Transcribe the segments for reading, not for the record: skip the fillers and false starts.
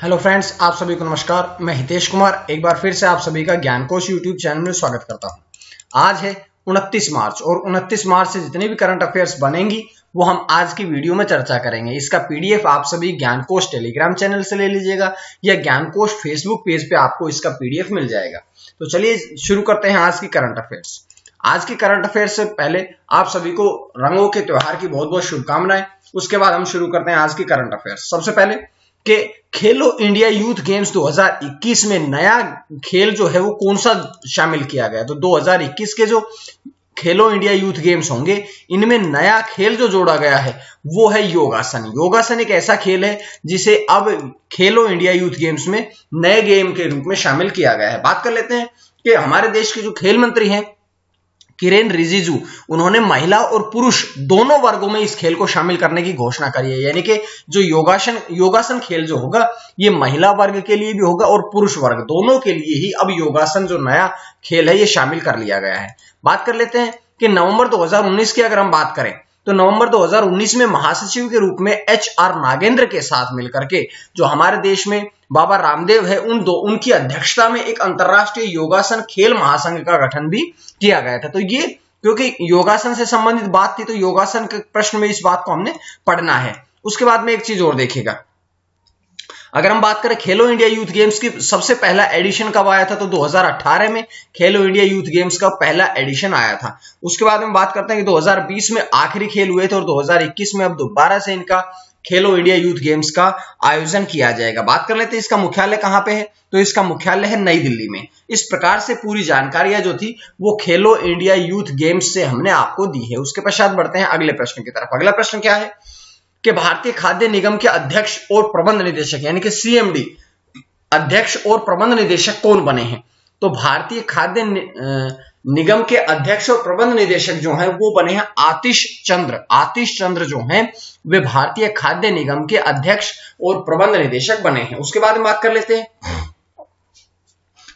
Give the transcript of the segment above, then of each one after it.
Hello friends, आप सभी को नमस्कार। मैं हितेश कुमार एक बार फिर से आप सभी का ज्ञानकोश यूट्यूब चैनल में स्वागत करता हूं। आज है 29 मार्च और 29 मार्च से जितने भी करंट अफेयर्स बनेंगी वो हम आज की वीडियो में चर्चा करेंगे। इसका पीडीएफ आप सभी ज्ञानकोश टेलीग्राम चैनल से ले लीजिएगा या ज्ञानकोश फेसबुक पेज पे आपको इसका पीडीएफ मिल जाएगा। तो चलिए शुरू करते हैं आज की करंट अफेयर्स। आज की करंट अफेयर्स से पहले आप सभी को रंगों के त्योहार की बहुत बहुत शुभकामनाएं। उसके बाद हम शुरू करते हैं आज की करंट अफेयर्स। सबसे पहले कि खेलो इंडिया यूथ गेम्स 2021 में नया खेल जो है वो कौन सा शामिल किया गया। तो 2021 के जो खेलो इंडिया यूथ गेम्स होंगे इनमें नया खेल जो जोड़ा गया है वो है योगासन। योगासन एक ऐसा खेल है जिसे अब खेलो इंडिया यूथ गेम्स में नए गेम के रूप में शामिल किया गया है। बात कर लेते हैं कि हमारे देश के जो खेल मंत्री हैं किरेन रिजिजू, उन्होंने महिला और पुरुष दोनों वर्गों में इस खेल को शामिल करने की घोषणा करी है। यानी कि जो योगासन खेल जो होगा ये महिला वर्ग के लिए भी होगा और पुरुष वर्ग दोनों के लिए ही अब योगासन जो नया खेल है ये शामिल कर लिया गया है। बात कर लेते हैं कि नवंबर 2019 की अगर हम बात करें तो नवंबर 2019 में महासचिव के रूप में HR नागेंद्र के साथ मिलकर के जो हमारे देश में बाबा रामदेव है उनकी अध्यक्षता में एक अंतरराष्ट्रीय योगासन खेल महासंघ का गठन भी किया गया था। तो ये क्योंकि योगासन से संबंधित बात थी तो योगासन के प्रश्न में इस बात को हमने पढ़ना है। उसके बाद में एक चीज और देखिएगा, अगर हम बात करें खेलो इंडिया यूथ गेम्स की सबसे पहला एडिशन कब आया था तो 2018 में खेलो इंडिया यूथ गेम्स का पहला एडिशन आया था। उसके बाद में बात करते हैं कि 2020 में आखिरी खेल हुए थे और 2021 में अब दोबारा से इनका खेलो इंडिया यूथ गेम्स का आयोजन किया जाएगा। बात कर लेते हैं इसका मुख्यालय कहां पे है तो इसका मुख्यालय है नई दिल्ली में। इस प्रकार से पूरी जानकारियां जो थी वो खेलो इंडिया यूथ गेम्स से हमने आपको दी है। उसके पश्चात बढ़ते हैं अगले प्रश्न की तरफ। अगला प्रश्न क्या है कि भारतीय खाद्य निगम के अध्यक्ष और प्रबंध निदेशक यानी कि CMD अध्यक्ष और प्रबंध निदेशक कौन बने हैं। तो भारतीय खाद्य निगम के अध्यक्ष और प्रबंध निदेशक जो हैं वो बने हैं आतिश चंद्र जो हैं वे भारतीय खाद्य निगम के अध्यक्ष और प्रबंध निदेशक बने हैं। उसके बाद में बात कर लेते हैं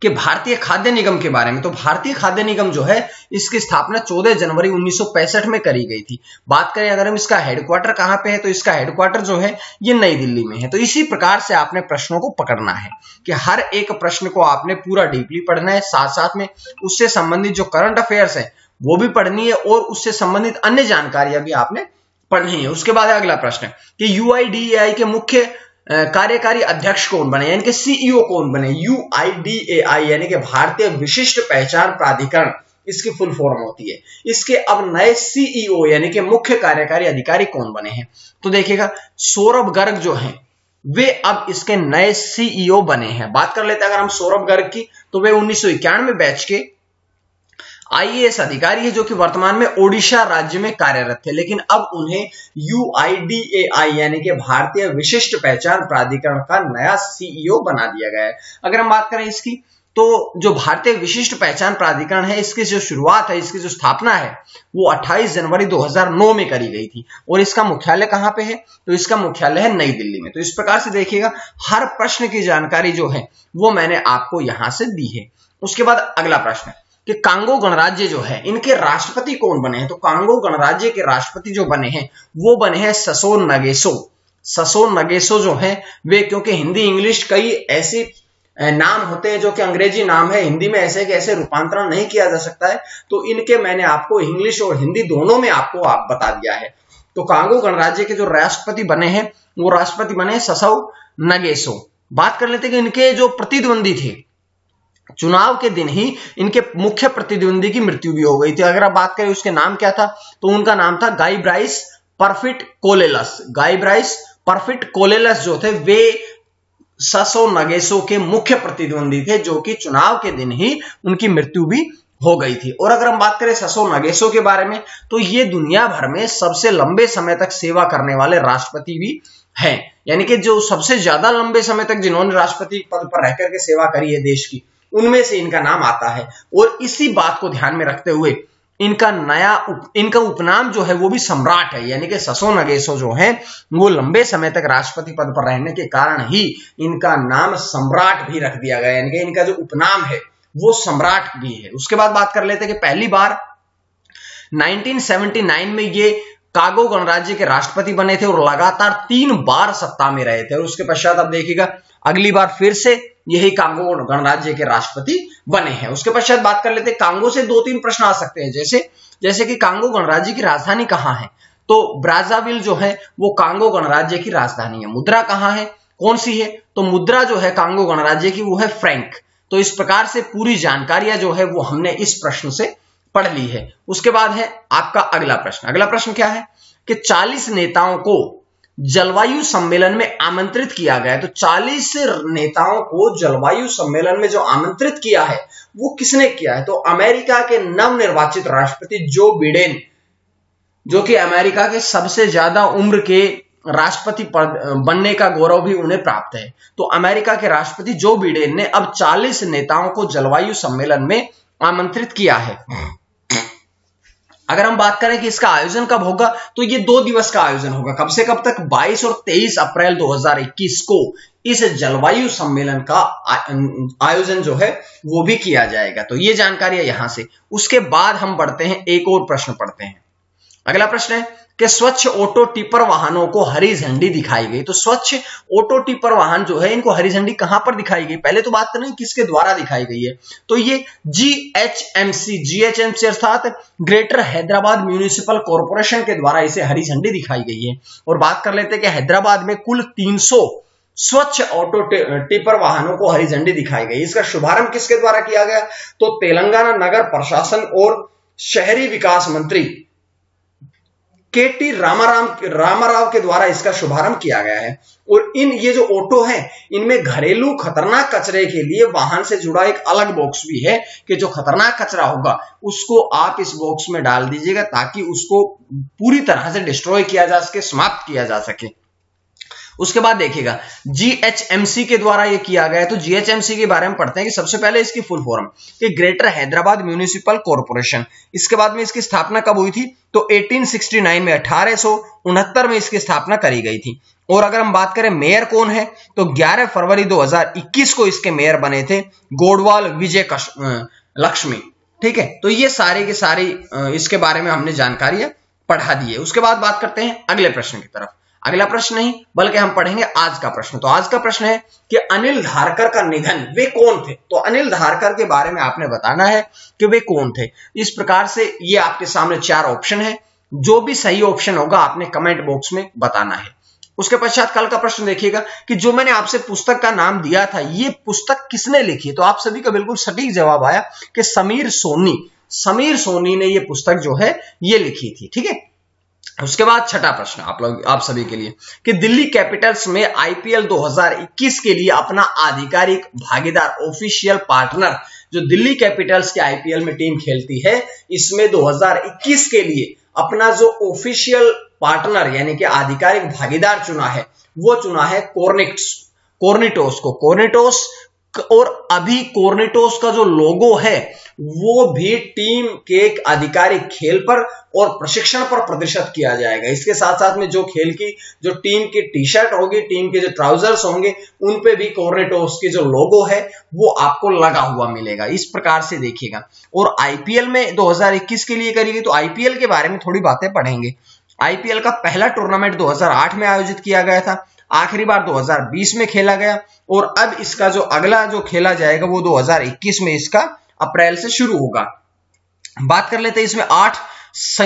कि भारतीय खाद्य निगम के बारे में। तो भारतीय खाद्य निगम जो है इसकी स्थापना 14 जनवरी 1965 में करी गई थी। बात करें अगर हम इसका हेडक्वार्टर कहां पे है तो इसका हेडक्वार्टर जो है ये नई दिल्ली में है। तो इसी प्रकार से आपने प्रश्नों को पकड़ना है कि हर एक प्रश्न को आपने पूरा डीपली पढ़ना है, साथ साथ में उससे संबंधित जो करंट अफेयर्स है वो भी पढ़नी है और उससे संबंधित अन्य जानकारियां भी आपने पढ़नी है। उसके बाद अगला प्रश्न कि UIDAI के मुख्य कार्यकारी अध्यक्ष कौन बने यानी कि CEO कौन बने। UIDAI यानी कि भारतीय विशिष्ट पहचान प्राधिकरण इसकी फुल फॉर्म होती है। इसके अब नए CEO यानी कि मुख्य कार्यकारी अधिकारी कौन बने हैं तो देखिएगा सौरभ गर्ग जो हैं वे अब इसके नए CEO बने हैं। बात कर लेते हैं अगर हम सौरभ गर्ग की तो वे 1991 बैच के IAS अधिकारी है जो कि वर्तमान में ओडिशा राज्य में कार्यरत थे, लेकिन अब उन्हें UIDAI यानी कि भारतीय विशिष्ट पहचान प्राधिकरण का नया CEO बना दिया गया है। अगर हम बात करें इसकी तो जो भारतीय विशिष्ट पहचान प्राधिकरण है इसकी जो शुरुआत है, इसकी जो स्थापना है वो 28 जनवरी 2009 में करी गई थी और इसका मुख्यालय कहां पे है तो इसका मुख्यालय है नई दिल्ली में। तो इस प्रकार से देखिएगा हर प्रश्न की जानकारी जो है वो मैंने आपको यहां से दी है। उसके बाद अगला प्रश्न कि कांगो गणराज्य जो है इनके राष्ट्रपति कौन बने हैं। तो कांगो गणराज्य के राष्ट्रपति जो बने हैं वो बने हैं ससो नगेसो जो हैं वे, क्योंकि हिंदी इंग्लिश कई ऐसे नाम होते हैं जो कि अंग्रेजी नाम है, हिंदी में ऐसे के ऐसे रूपांतरण नहीं किया जा सकता है, तो इनके मैंने आपको इंग्लिश और हिंदी दोनों में आपको बता दिया है। तो कांगो गणराज्य के जो राष्ट्रपति बने हैं वो राष्ट्रपति बने ससो नगेसो। बात कर लेते हैं कि इनके जो प्रतिद्वंदी थे चुनाव के दिन ही इनके मुख्य प्रतिद्वंदी की मृत्यु भी हो गई थी। अगर आप बात करें उसके नाम क्या था तो उनका नाम था गाई ब्राइस परफिट कोलेलस जो थे वे ससो नगेसो के मुख्य प्रतिद्वंदी थे जो कि चुनाव के दिन ही उनकी मृत्यु भी हो गई थी। और अगर हम बात करें ससो नगेसो के बारे में तो ये दुनिया भर में सबसे लंबे समय तक सेवा करने वाले राष्ट्रपति भी हैं, यानी कि जो सबसे ज्यादा लंबे समय तक जिन्होंने राष्ट्रपति पद पर रहकर के सेवा करी है देश की उनमें से इनका नाम आता है। और इसी बात को ध्यान में रखते हुए इनका उपनाम जो है वो भी सम्राट है, यानी कि ससो नगेसो जो है वो लंबे समय तक राष्ट्रपति पद पर रहने के कारण ही इनका नाम सम्राट भी रख दिया गया, यानी कि इनका जो उपनाम है वो सम्राट भी है। उसके बाद बात कर लेते हैं कि पहली बार 1979 में ये कांगो गणराज्य के राष्ट्रपति बने थे और लगातार 3 बार सत्ता में रहे थे। और उसके पश्चात आप देखिएगा अगली बार फिर से यही कांगो गणराज्य के राष्ट्रपति बने हैं। उसके पश्चात बात कर लेते हैं, कांगो से 2-3 प्रश्न आ सकते हैं, जैसे कि कांगो गणराज्य की राजधानी कहां है? तो ब्राज़ाविल जो है वो कांगो गणराज्य की राजधानी है। मुद्रा कहां है, कौन सी है? तो मुद्रा जो है कांगो गणराज्य की वो है फ्रैंक। तो इस प्रकार से पूरी जानकारियां जो है वो हमने इस प्रश्न से पढ़ ली है। उसके बाद है आपका अगला प्रश्न। अगला प्रश्न क्या है कि 40 नेताओं को जलवायु सम्मेलन में आमंत्रित किया गया है। तो 40 नेताओं को जलवायु सम्मेलन में जो आमंत्रित किया है वो किसने किया है? तो अमेरिका के नवनिर्वाचित राष्ट्रपति जो बिडेन, जो कि अमेरिका के सबसे ज्यादा उम्र के राष्ट्रपति बनने का गौरव भी उन्हें प्राप्त है। तो अमेरिका के राष्ट्रपति जो बिडेन ने अब 40 नेताओं को जलवायु सम्मेलन में आमंत्रित किया है। अगर हम बात करें कि इसका आयोजन कब होगा, तो ये 2 दिवस का आयोजन होगा। कब से कब तक? 22 और 23 अप्रैल 2021 को इस जलवायु सम्मेलन का आयोजन जो है वो भी किया जाएगा। तो ये जानकारी है यहां से। उसके बाद हम बढ़ते हैं, एक और प्रश्न पढ़ते हैं। अगला प्रश्न है कि स्वच्छ ऑटो टिपर वाहनों को हरी झंडी दिखाई गई। तो स्वच्छ ऑटो टिपर वाहन जो है इनको हरी झंडी कहां पर दिखाई गई? पहले तो बात करें किसके द्वारा दिखाई गई है। तो ये जीएचएमसी अर्थात ग्रेटर हैदराबाद म्यूनिसिपल कॉर्पोरेशन के द्वारा इसे हरी झंडी दिखाई गई है। और बात कर लेते हैं कि हैदराबाद में कुल 300 स्वच्छ ऑटो टिपर वाहनों को हरी झंडी दिखाई गई। इसका शुभारंभ किसके द्वारा किया गया? तो तेलंगाना नगर प्रशासन और शहरी विकास मंत्री केटी रामाराव के द्वारा इसका शुभारंभ किया गया है। और ये जो ऑटो है इनमें घरेलू खतरनाक कचरे के लिए वाहन से जुड़ा एक अलग बॉक्स भी है कि जो खतरनाक कचरा होगा उसको आप इस बॉक्स में डाल दीजिएगा ताकि उसको पूरी तरह से डिस्ट्रॉय किया जा सके, समाप्त किया जा सके। उसके बाद देखिएगा जीएचएमसी के द्वारा ये किया गया है। तो जीएचएमसी के बारे में पढ़ते हैं कि सबसे पहले इसकी फुल फॉर्म कि ग्रेटर हैदराबाद म्यूनिसिपल कॉर्पोरेशन। इसके बाद में इसकी स्थापना कब हुई थी? तो 1869 में 1869 में इसकी स्थापना करी गई थी। और अगर हम बात करें मेयर कौन है, तो 11 फरवरी 2021 को इसके मेयर बने थे गोडवाल विजय लक्ष्मी। ठीक है, तो ये सारे के सारे इसके बारे में हमने जानकारियां पढ़ा दी है। उसके बाद बात करते हैं अगले प्रश्न की तरफ। अगला प्रश्न नहीं बल्कि हम पढ़ेंगे आज का प्रश्न। तो आज का प्रश्न है कि अनिल धारकर का निधन, वे कौन थे? तो अनिल धारकर के बारे में आपने बताना है कि वे कौन थे। इस प्रकार से ये आपके सामने 4 ऑप्शन है, जो भी सही ऑप्शन होगा आपने कमेंट बॉक्स में बताना है। उसके पश्चात कल का प्रश्न देखिएगा कि जो मैंने आपसे पुस्तक का नाम दिया था ये पुस्तक किसने लिखी? तो आप सभी का बिल्कुल सटीक जवाब आया कि समीर सोनी ने ये पुस्तक जो है ये लिखी थी। ठीक है, उसके बाद छठा प्रश्न आप सभी के लिए कि दिल्ली कैपिटल्स में आईपीएल 2021 के लिए अपना आधिकारिक भागीदार ऑफिशियल पार्टनर, जो दिल्ली कैपिटल्स के आईपीएल में टीम खेलती है इसमें 2021 के लिए अपना जो ऑफिशियल पार्टनर यानी कि आधिकारिक भागीदार चुना है वो चुना है कोर्निटोस को। और अभी कोर्निटोस का जो लोगो है वो भी टीम के एक आधिकारिक खेल पर और प्रशिक्षण पर प्रदर्शित किया जाएगा। इसके साथ साथ में जो टीम की टी शर्ट होगी, टीम के जो ट्राउजर्स होंगे उन पे भी कोर्निटोस के जो लोगो है वो आपको लगा हुआ मिलेगा। इस प्रकार से देखिएगा। और आईपीएल में 2021 के लिए करी गई, तो आईपीएल के बारे में थोड़ी बातें पढ़ेंगे। आईपीएल का पहला टूर्नामेंट 2008 में आयोजित किया गया था, आखिरी बार 2020 में खेला गया और अब इसका जो अगला जो खेला जाएगा वो 2021 में इसका अप्रैल से शुरू होगा। बात कर लेते हैं इसमें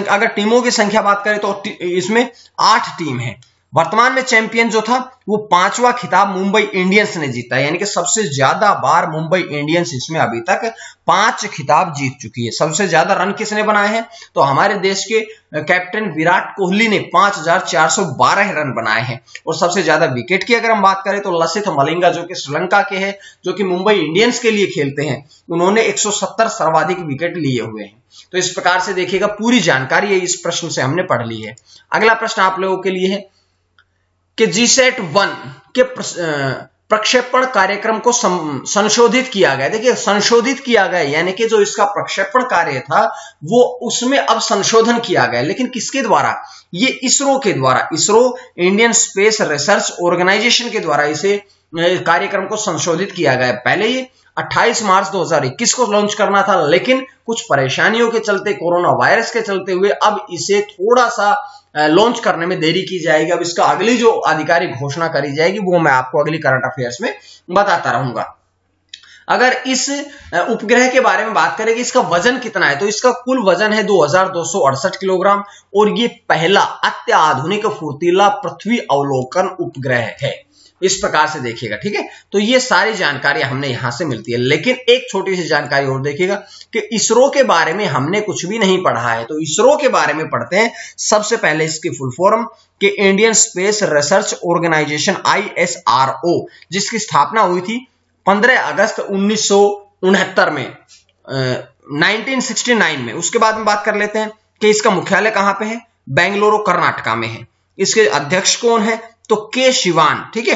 अगर टीमों की संख्या बात करें तो इसमें 8 टीम है। वर्तमान में चैंपियन जो था वो 5वां खिताब मुंबई इंडियंस ने जीता, यानी कि सबसे ज्यादा बार मुंबई इंडियंस इसमें अभी तक 5 खिताब जीत चुकी है। सबसे ज्यादा रन किसने बनाए हैं? तो हमारे देश के कैप्टन विराट कोहली ने 5412 रन बनाए हैं। और सबसे ज्यादा विकेट की अगर हम बात करें तो लसिथ मलिंगा जो कि श्रीलंका के हैं, जो कि मुंबई इंडियंस के लिए खेलते हैं, उन्होंने 170 सर्वाधिक विकेट लिए हुए हैं। तो इस प्रकार से देखिएगा पूरी जानकारी इस प्रश्न से हमने पढ़ ली है। अगला प्रश्न आप लोगों के लिए है कि GSAT-1 के प्रक्षेपण कार्यक्रम को संशोधित किया गया। देखिए संशोधित किया गया यानी कि जो इसका प्रक्षेपण कार्य था वो उसमें अब संशोधन किया गया, लेकिन किसके द्वारा? ये इसरो के द्वारा, ISRO Indian space research organisation के द्वारा इसे कार्यक्रम को संशोधित किया गया। पहले ये 28 मार्च 2021 को लॉन्च करना था, लेकिन कुछ परेशानियों के चलते, कोरोना वायरस के चलते हुए अब इसे थोड़ा सा लॉन्च करने में देरी की जाएगी। अब इसका अगली जो आधिकारिक घोषणा करी जाएगी वो मैं आपको अगली करंट अफेयर्स में बताता रहूंगा। अगर इस उपग्रह के बारे में बात करें कि इसका वजन कितना है, तो इसका कुल वजन है 2268 किलोग्राम और ये पहला अत्याधुनिक फुर्तीला पृथ्वी अवलोकन उपग्रह है। इस प्रकार से देखिएगा, ठीक है। तो ये सारी जानकारी हमने यहां से मिलती है, लेकिन एक छोटी सी जानकारी और देखिएगा कि इसरो के बारे में हमने कुछ भी नहीं पढ़ा है। तो इसरो के बारे में पढ़ते हैं। सबसे पहले इसकी फुल फॉर्म कि Indian space research organisation ISRO, जिसकी स्थापना हुई थी 15 अगस्त 1969 में 1969 में। उसके बाद में बात कर लेते हैं कि इसका मुख्यालय कहां पे है, बेंगलुरु कर्नाटका में है। इसके अध्यक्ष कौन है, तो के शिवान, ठीक है।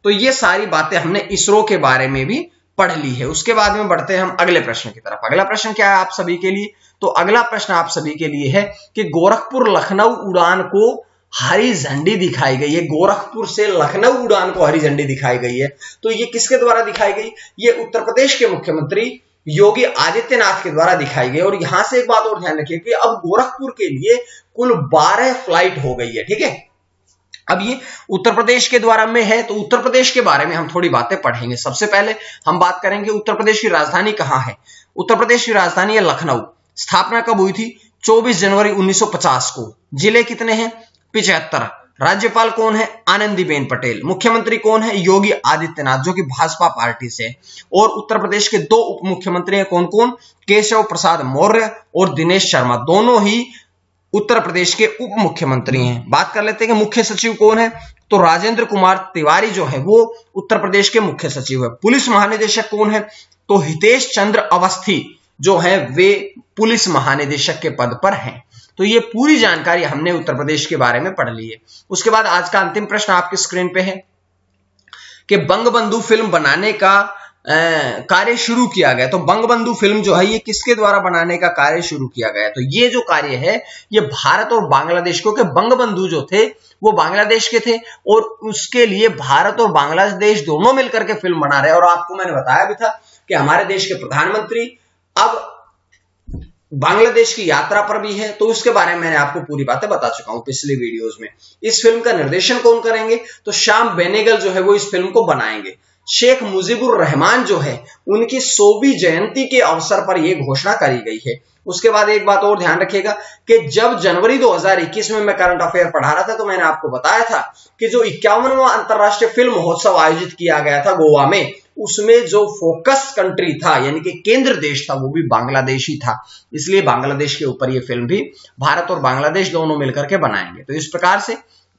तो ये सारी बातें हमने इसरो के बारे में भी पढ़ ली है। उसके बाद में बढ़ते हैं हम अगले प्रश्न की तरफ। अगला प्रश्न क्या है आप सभी के लिए, तो अगला प्रश्न आप सभी के लिए है कि गोरखपुर लखनऊ उड़ान को हरी झंडी दिखाई गई है। गोरखपुर से लखनऊ उड़ान को हरी झंडी दिखाई गई है। तो ये किसके द्वारा दिखाई गई, ये उत्तर प्रदेश के मुख्यमंत्री योगी आदित्यनाथ के द्वारा दिखाई गई। और यहां से एक बात और ध्यान रखिए कि अब गोरखपुर के लिए कुल 12 फ्लाइट हो गई है, ठीक है। अब ये उत्तर प्रदेश के द्वारा में है, तो उत्तर प्रदेश के बारे में हम थोड़ी बातें पढ़ेंगे। सबसे पहले हम बात करेंगे उत्तर प्रदेश की राजधानी कहां है। उत्तर प्रदेश की राजधानी है लखनऊ। स्थापना कब हुई थी, 24 जनवरी 1950 को। जिले कितने हैं, 75। राज्यपाल कौन है, आनंदीबेन पटेल। मुख्यमंत्री कौन है, योगी आदित्यनाथ, जो कि भाजपा पार्टी से। और उत्तर प्रदेश के 2 उप मुख्यमंत्री हैं, कौन कौन, केशव प्रसाद मौर्य और दिनेश शर्मा, दोनों ही उत्तर प्रदेश के उप मुख्यमंत्री हैं। बात कर लेते हैं कि मुख्य सचिव कौन है, तो राजेंद्र कुमार तिवारी जो है वो उत्तर प्रदेश के मुख्य सचिव है। पुलिस महानिदेशक कौन है, तो हितेश चंद्र अवस्थी जो है वे पुलिस महानिदेशक के पद पर हैं। तो ये पूरी जानकारी हमने उत्तर प्रदेश के बारे में पढ़ ली है। उसके बाद आज का अंतिम प्रश्न आपकी स्क्रीन पे है कि बंगबंधु फिल्म बनाने का कार्य शुरू किया गया। तो बंगबंधु फिल्म जो है ये किसके द्वारा बनाने का कार्य शुरू किया गया, तो ये जो कार्य है ये भारत और बांग्लादेश, क्योंकि बंगबंधु जो थे वो बांग्लादेश के थे और उसके लिए भारत और बांग्लादेश दोनों मिलकर के फिल्म बना रहे हैं। और आपको मैंने बताया भी था कि हमारे देश के प्रधानमंत्री अब बांग्लादेश की यात्रा पर भी है, तो उसके बारे में मैंने आपको पूरी बातें बता चुका हूं पिछले वीडियोस में। इस फिल्म का निर्देशन कौन करेंगे, तो श्याम बेनेगल जो है वो इस फिल्म को बनाएंगे। शेख मुजीबुर रहमान जो है उनकी 100वीं जयंती के अवसर पर यह घोषणा करी गई है। उसके बाद एक बात और ध्यान रखिएगा कि जब जनवरी 2021 में मैं करंट अफेयर पढ़ा रहा था तो मैंने आपको बताया था कि जो 51वां अंतरराष्ट्रीय फिल्म महोत्सव आयोजित किया गया था गोवा में, उसमें जो फोकस कंट्री था यानी कि केंद्र देश था वो भी बांग्लादेश ही था। इसलिए बांग्लादेश के ऊपर ये फिल्म भी भारत और बांग्लादेश दोनों मिलकर के बनाएंगे। तो इस प्रकार से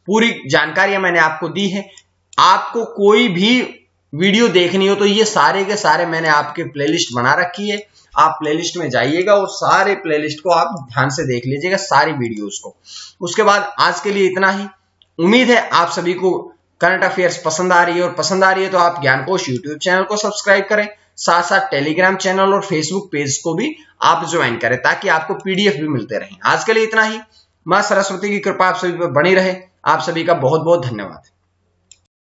पूरी जानकारियां मैंने आपको दी है। आपको कोई भी वीडियो देखनी हो तो ये सारे के सारे मैंने आपके प्लेलिस्ट बना रखी है। आप प्लेलिस्ट में जाइएगा और सारे प्लेलिस्ट को आप ध्यान से देख लीजिएगा, सारी वीडियोस को। उसके बाद आज के लिए इतना ही। उम्मीद है आप सभी को करंट अफेयर्स पसंद आ रही है, और पसंद आ रही है तो आप ज्ञानकोश यूट्यूब चैनल को सब्सक्राइब करें, साथ साथ टेलीग्राम चैनल और फेसबुक पेज को भी आप ज्वाइन करें ताकि आपको पीडीएफ भी मिलते रहें। आज के लिए इतना ही। मां सरस्वती की कृपा आप सभी पर बनी रहे। आप सभी का बहुत बहुत धन्यवाद।